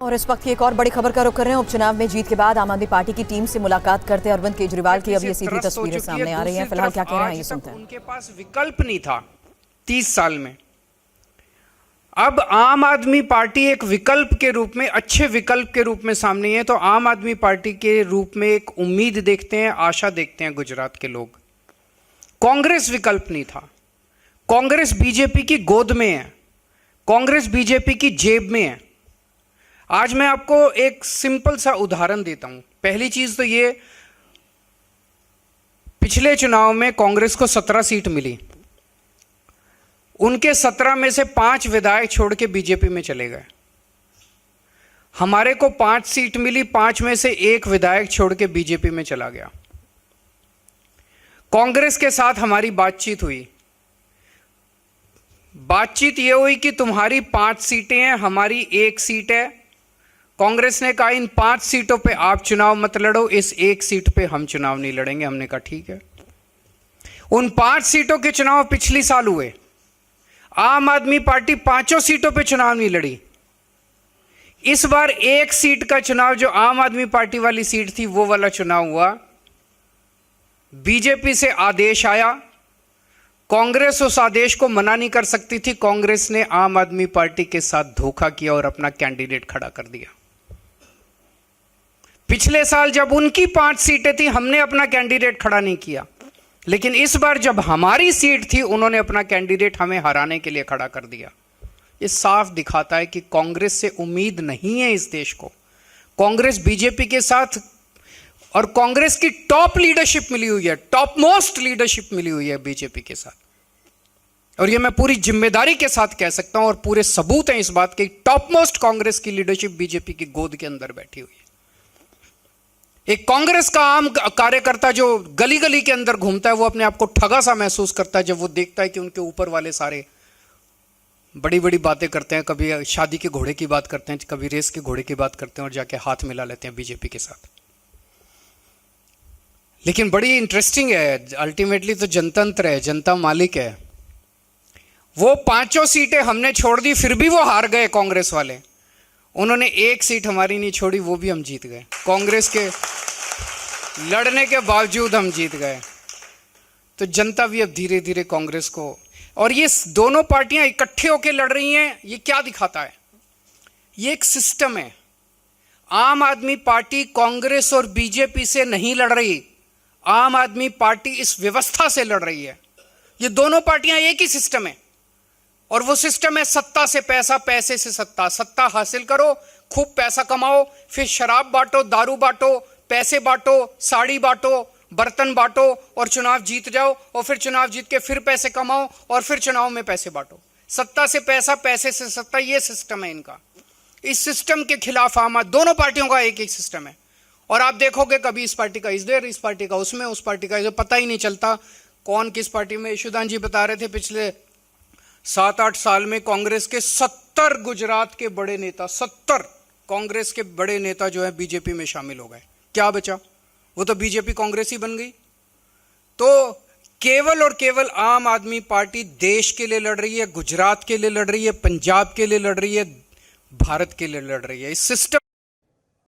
और इस वक्त की एक और बड़ी खबर का रुख कर रहे हैं। उपचुनाव में जीत के बाद आम आदमी पार्टी की टीम से मुलाकात करते अरविंद केजरीवाल की अब ये सीधी तस्वीरें सामने आ रही हैं। फिलहाल क्या कह रहे हैं ये सुनते हैं। उनके पास विकल्प नहीं था 30 साल में। अब आम आदमी पार्टी एक विकल्प के रूप में, अच्छे विकल्प के रूप में सामने है। तो आम आदमी पार्टी के रूप में एक उम्मीद देखते हैं, आशा देखते हैं गुजरात के लोग। कांग्रेस विकल्प नहीं था। कांग्रेस बीजेपी की गोद में है, कांग्रेस बीजेपी की जेब में है। आज मैं आपको एक सिंपल सा उदाहरण देता हूं। पहली चीज तो ये, पिछले चुनाव में कांग्रेस को 17 सीट मिली। उनके 17 में से 5 विधायक छोड़ के बीजेपी में चले गए। हमारे को 5 सीट मिली, 5 में से 1 विधायक छोड़ के बीजेपी में चला गया। कांग्रेस के साथ हमारी बातचीत हुई। बातचीत यह हुई कि तुम्हारी 5 सीटें हैं, हमारी 1 सीट है। कांग्रेस ने कहा इन 5 सीटों पे आप चुनाव मत लड़ो, इस 1 सीट पे हम चुनाव नहीं लड़ेंगे। हमने कहा ठीक है। उन 5 सीटों के चुनाव पिछली साल हुए। आम आदमी पार्टी 5 सीटों पे चुनाव नहीं लड़ी। इस बार 1 सीट का चुनाव, जो आम आदमी पार्टी वाली सीट थी, वो वाला चुनाव हुआ। बीजेपी से आदेश आया, कांग्रेस उस आदेश को मना नहीं कर सकती थी। कांग्रेस ने आम आदमी पार्टी के साथ धोखा किया और अपना कैंडिडेट खड़ा कर दिया। पिछले साल जब उनकी 5 सीटें थी, हमने अपना कैंडिडेट खड़ा नहीं किया। लेकिन इस बार जब हमारी सीट थी, उन्होंने अपना कैंडिडेट हमें हराने के लिए खड़ा कर दिया। ये साफ दिखाता है कि कांग्रेस से उम्मीद नहीं है इस देश को। कांग्रेस बीजेपी के साथ, और कांग्रेस की टॉप लीडरशिप मिली हुई है, टॉप मोस्ट लीडरशिप मिली हुई है बीजेपी के साथ। और ये मैं पूरी जिम्मेदारी के साथ कह सकता हूं, और पूरे सबूत हैं इस बात के। टॉप मोस्ट कांग्रेस की लीडरशिप बीजेपी की गोद के अंदर बैठी हुई है। एक कांग्रेस का आम कार्यकर्ता जो गली गली के अंदर घूमता है, वो अपने आप को ठगा सा महसूस करता है जब वो देखता है कि उनके ऊपर वाले सारे बड़ी बड़ी बातें करते हैं। कभी शादी के घोड़े की बात करते हैं, कभी रेस के घोड़े की बात करते हैं, और जाके हाथ मिला लेते हैं बीजेपी के साथ। लेकिन बड़ी इंटरेस्टिंग है, अल्टीमेटली तो जनतंत्र है, जनता मालिक है। वो 5 सीटें हमने छोड़ दी, फिर भी वो हार गए कांग्रेस वाले। उन्होंने 1 सीट हमारी नहीं छोड़ी, वो भी हम जीत गए। कांग्रेस के लड़ने के बावजूद हम जीत गए। तो जनता भी अब धीरे धीरे कांग्रेस को, और ये दोनों पार्टियां इकट्ठे होकर लड़ रही हैं, ये क्या दिखाता है? ये एक सिस्टम है। आम आदमी पार्टी कांग्रेस और बीजेपी से नहीं लड़ रही, आम आदमी पार्टी इस व्यवस्था से लड़ रही है। ये दोनों पार्टियां एक ही सिस्टम है, और वो सिस्टम है सत्ता से पैसा, पैसे से सत्ता। सत्ता हासिल करो, खूब पैसा कमाओ, फिर शराब बांटो, दारू बांटो, पैसे बांटो, साड़ी बांटो, बर्तन बांटो, और चुनाव जीत जाओ। और फिर चुनाव जीत के फिर पैसे कमाओ, और फिर चुनाव में पैसे बांटो। सत्ता से पैसा, पैसे से सत्ता, ये सिस्टम है इनका। इस सिस्टम के खिलाफ आम दोनों पार्टियों का एक एक सिस्टम है। और आप देखोगे कभी इस पार्टी का इधर, इस पार्टी का उसमें, उस पार्टी का इधर, पता ही नहीं चलता कौन किस पार्टी में। यशोदान जी बता रहे थे पिछले 7-8 साल में कांग्रेस के 70 गुजरात के बड़े नेता, 70 कांग्रेस के बड़े नेता जो है बीजेपी में शामिल हो गए। क्या बचा? वो तो बीजेपी कांग्रेस ही बन गई। तो केवल और केवल आम आदमी पार्टी देश के लिए लड़ रही है, गुजरात के लिए लड़ रही है, पंजाब के लिए लड़ रही है, भारत के लिए लड़ रही है। इस सिस्टम